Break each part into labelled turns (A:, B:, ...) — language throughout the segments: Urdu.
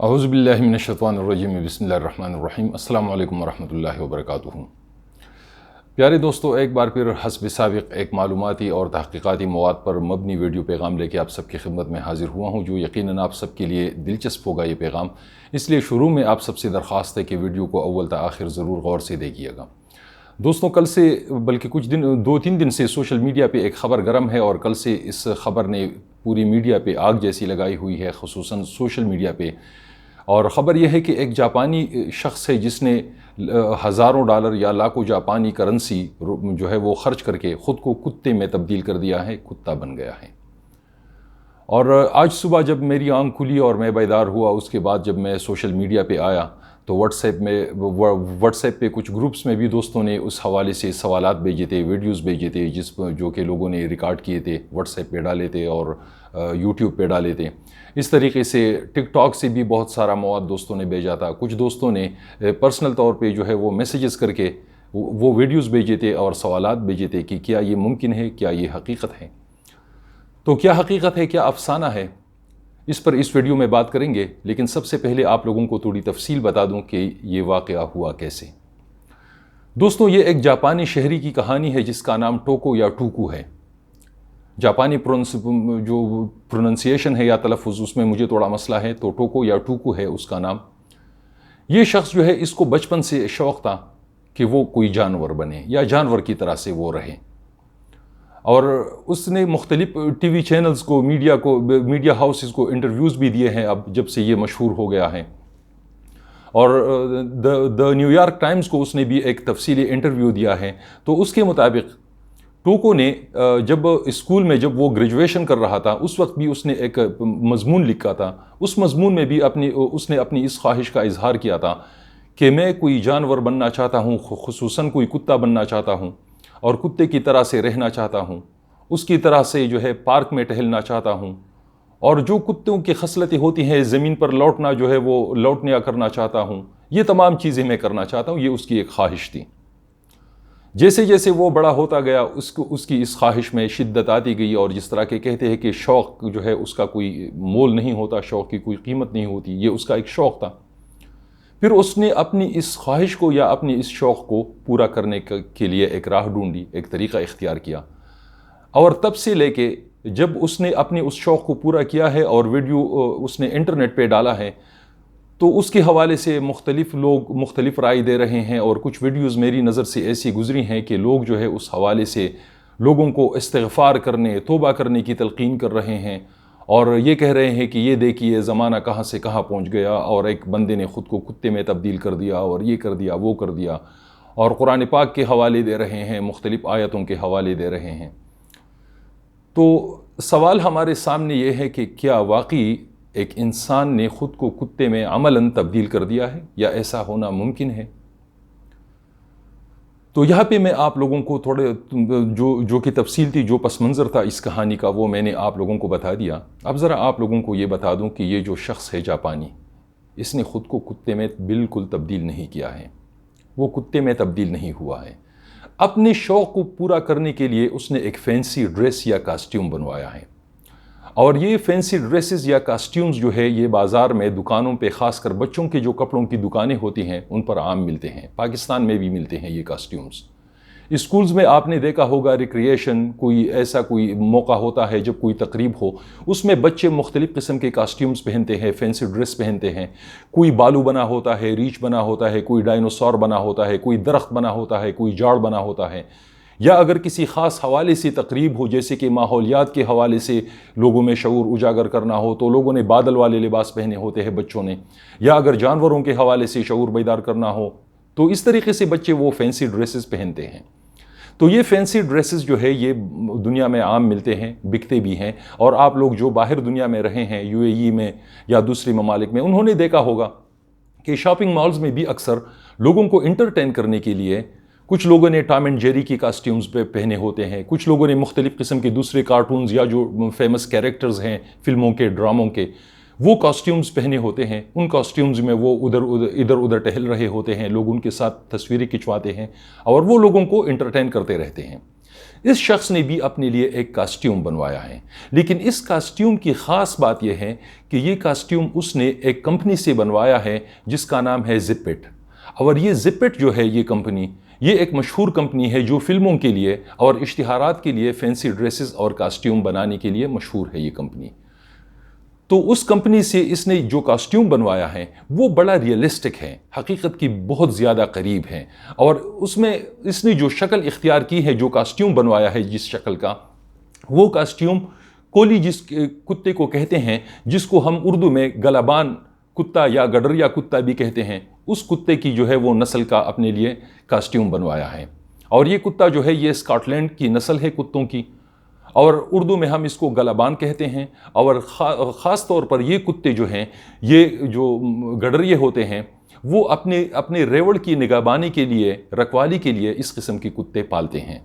A: اعوذ باللہ من الشیطان الرجیم بسم اللہ الرحمن الرحیم السلام علیکم ورحمۃ اللہ وبرکاتہ۔ پیارے دوستو، ایک بار پھر حسب سابق ایک معلوماتی اور تحقیقاتی مواد پر مبنی ویڈیو پیغام لے کے آپ سب کی خدمت میں حاضر ہوا ہوں، جو یقیناً آپ سب کے لیے دلچسپ ہوگا یہ پیغام۔ اس لیے شروع میں آپ سب سے درخواست ہے کہ ویڈیو کو اول تا آخر ضرور غور سے دیکھیے گا۔ دوستوں، کل سے بلکہ کچھ دن 2-3 دن سے سوشل میڈیا پہ ایک خبر گرم ہے، اور کل سے اس خبر نے پوری میڈیا پہ آگ جیسی لگائی ہوئی ہے، خصوصاً سوشل میڈیا پہ۔ اور خبر یہ ہے کہ ایک جاپانی شخص ہے جس نے ہزاروں ڈالر یا لاکھوں جاپانی کرنسی جو ہے وہ خرچ کر کے خود کو کتے میں تبدیل کر دیا ہے، کتا بن گیا ہے۔ اور آج صبح جب میری آنکھ کھلی اور میں بیدار ہوا، اس کے بعد جب میں سوشل میڈیا پہ آیا تو واٹس ایپ پہ کچھ گروپس میں بھی دوستوں نے اس حوالے سے سوالات بھیجے تھے، ویڈیوز بھیجے تھے، جو کہ لوگوں نے ریکارڈ کیے تھے، واٹس ایپ پہ ڈالے تھے اور یوٹیوب پہ ڈالے تھے۔ اس طریقے سے ٹک ٹاک سے بھی بہت سارا مواد دوستوں نے بھیجا تھا۔ کچھ دوستوں نے پرسنل طور پہ جو ہے وہ میسیجز کر کے وہ ویڈیوز بھیجے تھے اور سوالات بھیجے تھے کہ کیا یہ ممکن ہے، کیا یہ حقیقت ہے۔ تو کیا حقیقت ہے، کیا افسانہ ہے، اس پر اس ویڈیو میں بات کریں گے، لیکن سب سے پہلے آپ لوگوں کو تھوڑی تفصیل بتا دوں کہ یہ واقعہ ہوا کیسے۔ دوستوں، یہ ایک جاپانی شہری کی کہانی ہے جس کا نام ٹوکو یا ٹوکو ہے۔ جاپانی جو پروننسیشن ہے یا تلفظ، اس میں مجھے تھوڑا مسئلہ ہے، تو ٹوکو یا ٹوکو ہے اس کا نام۔ یہ شخص جو ہے اس کو بچپن سے شوق تھا کہ وہ کوئی جانور بنے یا جانور کی طرح سے وہ رہے، اور اس نے مختلف ٹی وی چینلز کو، میڈیا ہاؤسز کو انٹرویوز بھی دیے ہیں اب جب سے یہ مشہور ہو گیا ہے۔ اور دا نیو یارک ٹائمز کو اس نے بھی ایک تفصیلی انٹرویو دیا ہے۔ تو اس کے مطابق ٹوکو نے جب اسکول میں جب وہ گریجویشن کر رہا تھا، اس وقت بھی اس نے ایک مضمون لکھا تھا۔ اس مضمون میں بھی اس نے اپنی اس خواہش کا اظہار کیا تھا کہ میں کوئی جانور بننا چاہتا ہوں، خصوصاً کوئی کتا بننا چاہتا ہوں، اور کتے کی طرح سے رہنا چاہتا ہوں، اس کی طرح سے جو ہے پارک میں ٹہلنا چاہتا ہوں، اور جو کتوں کی خصلتیں ہوتی ہیں زمین پر لوٹنا جو ہے وہ لوٹنا کرنا چاہتا ہوں، یہ تمام چیزیں میں کرنا چاہتا ہوں۔ یہ اس کی ایک خواہش تھی۔ جیسے جیسے وہ بڑا ہوتا گیا، اس کی اس خواہش میں شدت آتی گئی، اور جس طرح کے کہتے ہیں کہ شوق جو ہے اس کا کوئی مول نہیں ہوتا، شوق کی کوئی قیمت نہیں ہوتی، یہ اس کا ایک شوق تھا۔ پھر اس نے اپنی اس خواہش کو یا اپنی اس شوق کو پورا کرنے کے لیے ایک راہ ڈھونڈی، ایک طریقہ اختیار کیا، اور تب سے لے کے جب اس نے اپنی اس شوق کو پورا کیا ہے اور ویڈیو اس نے انٹرنیٹ پہ ڈالا ہے، تو اس کے حوالے سے مختلف لوگ مختلف رائے دے رہے ہیں، اور کچھ ویڈیوز میری نظر سے ایسی گزری ہیں کہ لوگ جو ہے اس حوالے سے لوگوں کو استغفار کرنے، توبہ کرنے کی تلقین کر رہے ہیں، اور یہ کہہ رہے ہیں کہ یہ دیکھیے زمانہ کہاں سے کہاں پہنچ گیا، اور ایک بندے نے خود کو کتے میں تبدیل کر دیا، اور یہ کر دیا، وہ کر دیا، اور قرآن پاک کے حوالے دے رہے ہیں، مختلف آیتوں کے حوالے دے رہے ہیں۔ تو سوال ہمارے سامنے یہ ہے کہ کیا واقعی ایک انسان نے خود کو کتے میں عملاً تبدیل کر دیا ہے، یا ایسا ہونا ممکن ہے؟ تو یہاں پہ میں آپ لوگوں کو تھوڑے جو کہ تفصیل تھی، جو پس منظر تھا اس کہانی کا، وہ میں نے آپ لوگوں کو بتا دیا۔ اب ذرا آپ لوگوں کو یہ بتا دوں کہ یہ جو شخص ہے جاپانی، اس نے خود کو کتے میں بالکل تبدیل نہیں کیا ہے، وہ کتے میں تبدیل نہیں ہوا ہے۔ اپنے شوق کو پورا کرنے کے لیے اس نے ایک فینسی ڈریس یا کاسٹیوم بنوایا ہے، اور یہ فینسی ڈریسز یا کاسٹیومز جو ہے یہ بازار میں دکانوں پہ، خاص کر بچوں کے جو کپڑوں کی دکانیں ہوتی ہیں ان پر عام ملتے ہیں، پاکستان میں بھی ملتے ہیں یہ کاسٹیومز۔ اسکولز میں آپ نے دیکھا ہوگا، ریکریشن کوئی موقع ہوتا ہے جب کوئی تقریب ہو، اس میں بچے مختلف قسم کے کاسٹیومز پہنتے ہیں، فینسی ڈریس پہنتے ہیں۔ کوئی بالو بنا ہوتا ہے، ریچھ بنا ہوتا ہے، کوئی ڈائنوسور بنا ہوتا ہے، کوئی درخت بنا ہوتا ہے، کوئی جاڑ بنا ہوتا ہے، یا اگر کسی خاص حوالے سے تقریب ہو، جیسے کہ ماحولیات کے حوالے سے لوگوں میں شعور اجاگر کرنا ہو، تو لوگوں نے بادل والے لباس پہنے ہوتے ہیں بچوں نے، یا اگر جانوروں کے حوالے سے شعور بیدار کرنا ہو تو اس طریقے سے بچے وہ فینسی ڈریسز پہنتے ہیں۔ تو یہ فینسی ڈریسز جو ہے یہ دنیا میں عام ملتے ہیں، بکتے بھی ہیں، اور آپ لوگ جو باہر دنیا میں رہے ہیں، یو اے ای میں یا دوسری ممالک میں، انہوں نے دیکھا ہوگا کہ شاپنگ مالز میں بھی اکثر لوگوں کو انٹرٹین کرنے کے لیے کچھ لوگوں نے ٹام اینڈ جیری کی کاسٹیومز پہ پہنے ہوتے ہیں، کچھ لوگوں نے مختلف قسم کے دوسرے کارٹونز یا جو فیمس کیریکٹرز ہیں فلموں کے، ڈراموں کے، وہ کاسٹیومز پہنے ہوتے ہیں۔ ان کاسٹیومز میں وہ ادھر ادھر ٹہل رہے ہوتے ہیں، لوگ ان کے ساتھ تصویریں کھنچواتے ہیں، اور وہ لوگوں کو انٹرٹین کرتے رہتے ہیں۔ اس شخص نے بھی اپنے لیے ایک کاسٹیوم بنوایا ہے، لیکن اس کاسٹیوم کی خاص بات یہ ہے کہ یہ کاسٹیوم اس نے ایک کمپنی سے بنوایا ہے جس کا نام ہے زپ اٹ۔ اور یہ زپ اٹ جو ہے یہ کمپنی، یہ ایک مشہور کمپنی ہے جو فلموں کے لیے اور اشتہارات کے لیے فینسی ڈریسز اور کاسٹیوم بنانے کے لیے مشہور ہے یہ کمپنی۔ تو اس کمپنی سے اس نے جو کاسٹیوم بنوایا ہے وہ بڑا ریئلسٹک ہے، حقیقت کی بہت زیادہ قریب ہے، اور اس میں اس نے جو شکل اختیار کی ہے، جو کاسٹیوم بنوایا ہے جس شکل کا، وہ کاسٹیوم کولی جس کتے کو کہتے ہیں، جس کو ہم اردو میں گلابان کتا یا گڈریا کتا بھی کہتے ہیں، اس کتے کی جو ہے وہ نسل کا اپنے لیے کاسٹیوم بنوایا ہے۔ اور یہ کتا جو ہے یہ اسکاٹ لینڈ کی نسل ہے کتوں کی، اور اردو میں ہم اس کو گلابان کہتے ہیں۔ اور خاص طور پر یہ کتے جو ہیں، یہ جو گڈریے ہوتے ہیں، وہ اپنے ریوڑ کی نگہبانی کے لیے، رکھوالی کے لیے اس قسم کے کتے پالتے ہیں۔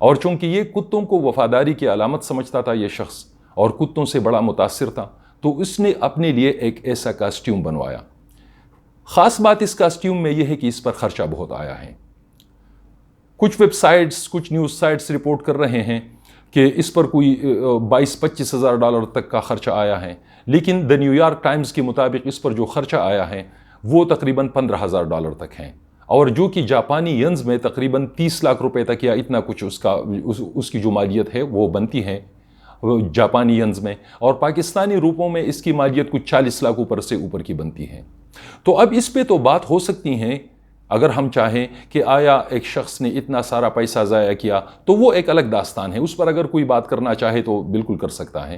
A: اور چونکہ یہ کتوں کو وفاداری کی علامت سمجھتا تھا یہ شخص، اور کتوں سے بڑا متاثر تھا، تو اس نے اپنے لیے ایک ایسا کاسٹیوم بنوایا۔ خاص بات اس کاسٹیوم میں یہ ہے کہ اس پر خرچہ بہت آیا ہے۔ کچھ ویب سائٹس، کچھ نیوز سائٹس رپورٹ کر رہے ہیں کہ اس پر کوئی 22-25 ہزار ڈالر تک کا خرچہ آیا ہے، لیکن دی نیو یارک ٹائمز کے مطابق اس پر جو خرچہ آیا ہے وہ تقریباً 15,000 ڈالر تک ہیں، اور جو کہ جاپانی ینز میں تقریباً 30 لاکھ روپے تک یا اتنا کچھ اس کی جو مالیت ہے وہ بنتی ہے جاپانی ینز میں، اور پاکستانی روپوں میں اس کی مالیت کچھ 40 لاکھ اوپر کی بنتی ہے۔ تو اب اس پہ تو بات ہو سکتی ہے اگر ہم چاہیں کہ آیا ایک شخص نے اتنا سارا پیسہ ضائع کیا، تو وہ ایک الگ داستان ہے، اس پر اگر کوئی بات کرنا چاہے تو بالکل کر سکتا ہے۔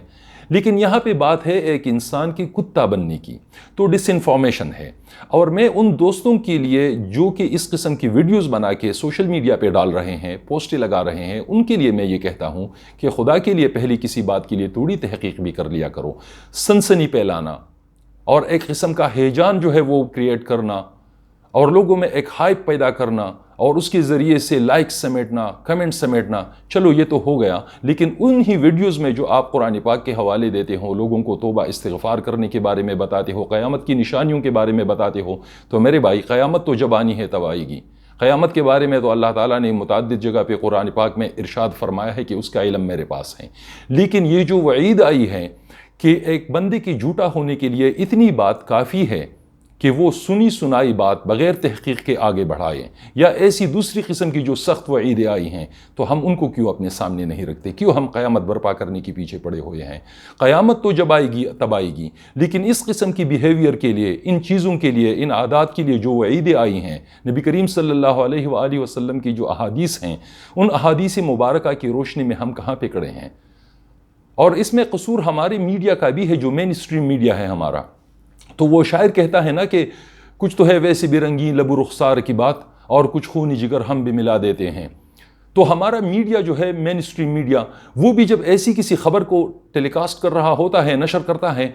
A: لیکن یہاں پہ بات ہے ایک انسان کی کتا بننے کی، تو ڈس انفارمیشن ہے۔ اور میں ان دوستوں کے لیے جو کہ اس قسم کی ویڈیوز بنا کے سوشل میڈیا پہ ڈال رہے ہیں، پوسٹیں لگا رہے ہیں، ان کے لیے میں یہ کہتا ہوں کہ خدا کے لیے پہلی کسی بات کے لیے تھوڑی تحقیق بھی کر لیا کرو۔ سنسنی پھیلانا اور ایک قسم کا ہیجان جو ہے وہ کریٹ کرنا، اور لوگوں میں ایک ہائپ پیدا کرنا، اور اس کے ذریعے سے لائک سمیٹنا، کمنٹ سمیٹنا، چلو یہ تو ہو گیا، لیکن انہی ویڈیوز میں جو آپ قرآن پاک کے حوالے دیتے ہو، لوگوں کو توبہ استغفار کرنے کے بارے میں بتاتے ہو، قیامت کی نشانیوں کے بارے میں بتاتے ہو، تو میرے بھائی قیامت تو جب آنی ہے تب آئے گی۔ قیامت کے بارے میں تو اللہ تعالیٰ نے متعدد جگہ پہ قرآن پاک میں ارشاد فرمایا ہے کہ اس کا علم میرے پاس ہے، لیکن یہ جو وعید آئی ہے کہ ایک بندے کے جھوٹا ہونے کے لیے اتنی بات کافی ہے کہ وہ سنی سنائی بات بغیر تحقیق کے آگے بڑھائے، یا ایسی دوسری قسم کی جو سخت وعیدیں آئی ہیں، تو ہم ان کو کیوں اپنے سامنے نہیں رکھتے؟ کیوں ہم قیامت برپا کرنے کے پیچھے پڑے ہوئے ہیں؟ قیامت تو جب آئے گی تب آئے گی، لیکن اس قسم کی بیہیویئر کے لیے، ان چیزوں کے لیے، ان عادات کے لیے جو وعیدیں آئی ہیں، نبی کریم صلی اللہ علیہ وآلہ وسلم کی جو احادیث ہیں، ان احادیث مبارکہ کی روشنی میں ہم کہاں پہ کھڑے ہیں؟ اور اس میں قصور ہمارے میڈیا کا بھی ہے، جو مین اسٹریم میڈیا ہے ہمارا۔ تو وہ شاعر کہتا ہے نا کہ کچھ تو ہے ویسے بھی رنگین لب و رخسار کی بات، اور کچھ خونی جگر ہم بھی ملا دیتے ہیں۔ تو ہمارا میڈیا جو ہے مین اسٹریم میڈیا، وہ بھی جب ایسی کسی خبر کو ٹیلی کاسٹ کر رہا ہوتا ہے، نشر کرتا ہے،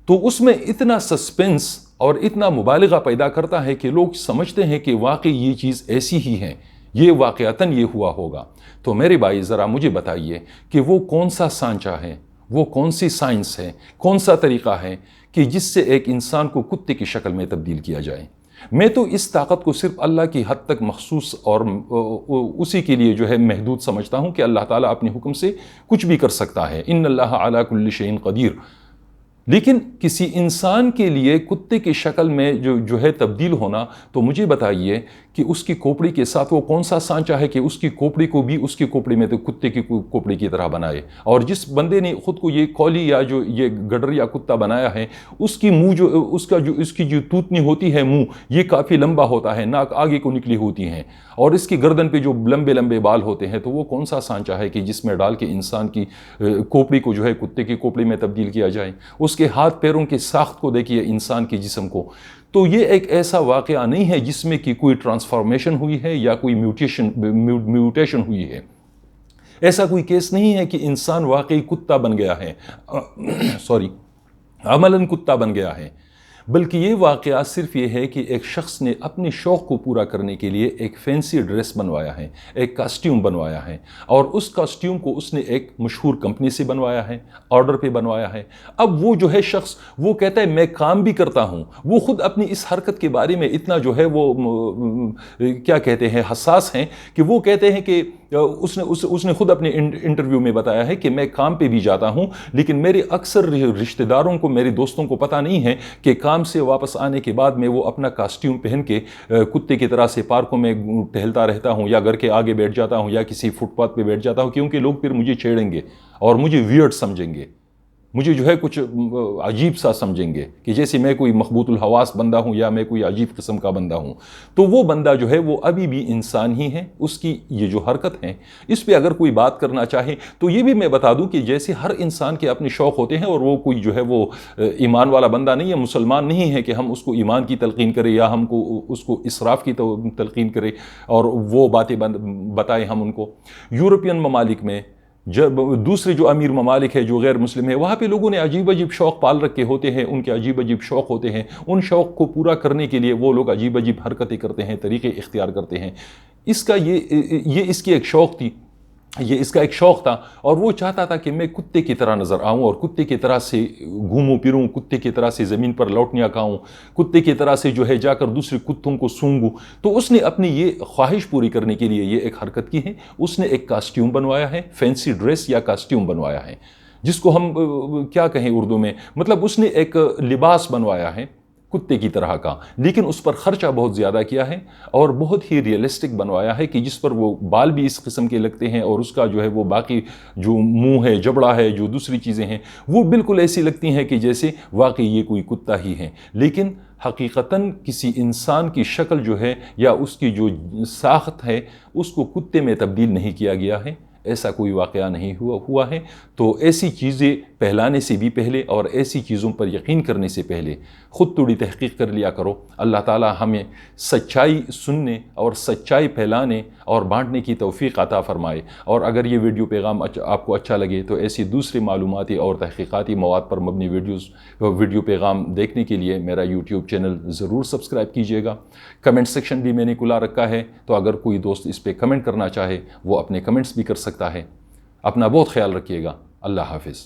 A: تو اس میں اتنا سسپنس اور اتنا مبالغہ پیدا کرتا ہے کہ لوگ سمجھتے ہیں کہ واقعی یہ چیز ایسی ہی ہے، یہ واقعتاً یہ ہوا ہوگا۔ تو میرے بھائی ذرا مجھے بتائیے کہ وہ کون سا سانچہ ہے، وہ کون سی سائنس ہے، کون سا طریقہ ہے کہ جس سے ایک انسان کو کتے کی شکل میں تبدیل کیا جائے؟ میں تو اس طاقت کو صرف اللہ کی حد تک مخصوص اور اسی کے لیے جو ہے محدود سمجھتا ہوں کہ اللہ تعالیٰ اپنے حکم سے کچھ بھی کر سکتا ہے، ان اللہ علی کل شیء قدیر۔ لیکن کسی انسان کے لیے کتے کی شکل میں جو ہے تبدیل ہونا، تو مجھے بتائیے کہ اس کی کھوپڑی کے ساتھ وہ کون سا سانچہ ہے کہ اس کی کھوپڑی کو بھی اس کی کھوپڑی میں تو کتے کی کھوپڑی کی طرح بنائے؟ اور جس بندے نے خود کو یہ کولی یا جو یہ گڈر یا کتا بنایا ہے، اس کی منہ اس کی جو توتنی ہوتی ہے، منہ یہ کافی لمبا ہوتا ہے، ناک آگے کو نکلی ہوتی ہیں، اور اس کی گردن پہ جو لمبے لمبے بال ہوتے ہیں، تو وہ کون سا سانچہ ہے کہ جس میں ڈال کے انسان کی کھوپڑی کو جو ہے کتے کی کھوپڑی میں تبدیل کیا جائے؟ اس کے ہاتھ پیروں کی ساخت کو دیکھیے، انسان کے جسم کو، تو یہ ایک ایسا واقعہ نہیں ہے جس میں کہ کوئی ٹرانسفارمیشن ہوئی ہے یا کوئی میوٹیشن ہوئی ہے۔ ایسا کوئی کیس نہیں ہے کہ انسان واقعی کتا بن گیا ہے، عملاً کتا بن گیا ہے، بلکہ یہ واقعہ صرف یہ ہے کہ ایک شخص نے اپنے شوق کو پورا کرنے کے لیے ایک فینسی ڈریس بنوایا ہے، ایک کاسٹیوم بنوایا ہے، اور اس کاسٹیوم کو اس نے ایک مشہور کمپنی سے بنوایا ہے، آرڈر پہ بنوایا ہے۔ اب وہ جو ہے شخص، وہ کہتا ہے میں کام بھی کرتا ہوں، وہ خود اپنی اس حرکت کے بارے میں اتنا جو ہے وہ کیا کہتے ہیں حساس ہیں کہ وہ کہتے ہیں کہ اس نے خود اپنے انٹرویو میں بتایا ہے کہ میں کام پہ بھی جاتا ہوں لیکن میرے اکثر رشتہ داروں کو، میرے دوستوں کو پتہ نہیں ہے کہ کام سے واپس آنے کے بعد میں وہ اپنا کاسٹیوم پہن کے کتے کی طرح سے پارکوں میں ٹہلتا رہتا ہوں یا گھر کے آگے بیٹھ جاتا ہوں یا کسی فٹ پاتھ پہ بیٹھ جاتا ہوں، کیونکہ لوگ پھر مجھے چھیڑیں گے اور مجھے ویئرڈ سمجھیں گے، مجھے جو ہے کچھ عجیب سا سمجھیں گے کہ جیسے میں کوئی مخبوط الحواس بندہ ہوں یا میں کوئی عجیب قسم کا بندہ ہوں۔ تو وہ بندہ جو ہے وہ ابھی بھی انسان ہی ہے، اس کی یہ جو حرکت ہے اس پہ اگر کوئی بات کرنا چاہے تو یہ بھی میں بتا دوں کہ جیسے ہر انسان کے اپنے شوق ہوتے ہیں اور وہ کوئی جو ہے وہ ایمان والا بندہ نہیں ہے، مسلمان نہیں ہے کہ ہم اس کو ایمان کی تلقین کریں یا ہم کو اس کو اسراف کی تلقین کریں اور وہ باتیں بتائیں ہم ان کو۔ یورپین ممالک میں جب دوسرے جو امیر ممالک ہے جو غیر مسلم ہے، وہاں پہ لوگوں نے عجیب عجیب شوق پال رکھے ہوتے ہیں، ان کے عجیب عجیب شوق ہوتے ہیں، ان شوق کو پورا کرنے کے لیے وہ لوگ عجیب عجیب حرکتیں کرتے ہیں، طریقے اختیار کرتے ہیں۔ اس کی ایک شوق تھی، یہ اس کا ایک شوق تھا اور وہ چاہتا تھا کہ میں کتے کی طرح نظر آؤں اور کتے کی طرح سے گھوموں پھروں، کتے کی طرح سے زمین پر لوٹیاں کھاؤں، کتے کی طرح سے جو ہے جا کر دوسرے کتوں کو سونگوں۔ تو اس نے اپنی یہ خواہش پوری کرنے کے لیے یہ ایک حرکت کی ہے، اس نے ایک کاسٹیوم بنوایا ہے، فینسی ڈریس یا کاسٹیوم بنوایا ہے، جس کو ہم کیا کہیں اردو میں، مطلب اس نے ایک لباس بنوایا ہے کتے کی طرح کا، لیکن اس پر خرچہ بہت زیادہ کیا ہے اور بہت ہی ریئلسٹک بنوایا ہے کہ جس پر وہ بال بھی اس قسم کے لگتے ہیں اور اس کا جو ہے وہ باقی جو منہ ہے، جبڑا ہے، جو دوسری چیزیں ہیں وہ بالکل ایسی لگتی ہیں کہ جیسے واقعی یہ کوئی کتا ہی ہے، لیکن حقیقتاً کسی انسان کی شکل جو ہے یا اس کی جو ساخت ہے اس کو کتے میں تبدیل نہیں کیا گیا ہے، ایسا کوئی واقعہ نہیں ہوا ہے۔ تو ایسی چیزیں پہلانے سے بھی پہلے اور ایسی چیزوں پر یقین کرنے سے پہلے خود تھوڑی تحقیق کر لیا کرو۔ اللہ تعالی ہمیں سچائی سننے اور سچائی پھیلانے اور بانٹنے کی توفیق عطا فرمائے، اور اگر یہ ویڈیو پیغام آپ کو اچھا لگے تو ایسی دوسری معلوماتی اور تحقیقاتی مواد پر مبنی ویڈیو پیغام دیکھنے کے لیے میرا یوٹیوب چینل ضرور سبسکرائب کیجیے گا۔ کمنٹ سیکشن بھی میں نے کھلا رکھا ہے، تو اگر کوئی دوست اس پہ کمنٹ کرنا چاہے وہ اپنے کمنٹس بھی کر سکتا ہے۔ اپنا بہت خیال رکھیے گا۔ اللہ حافظ۔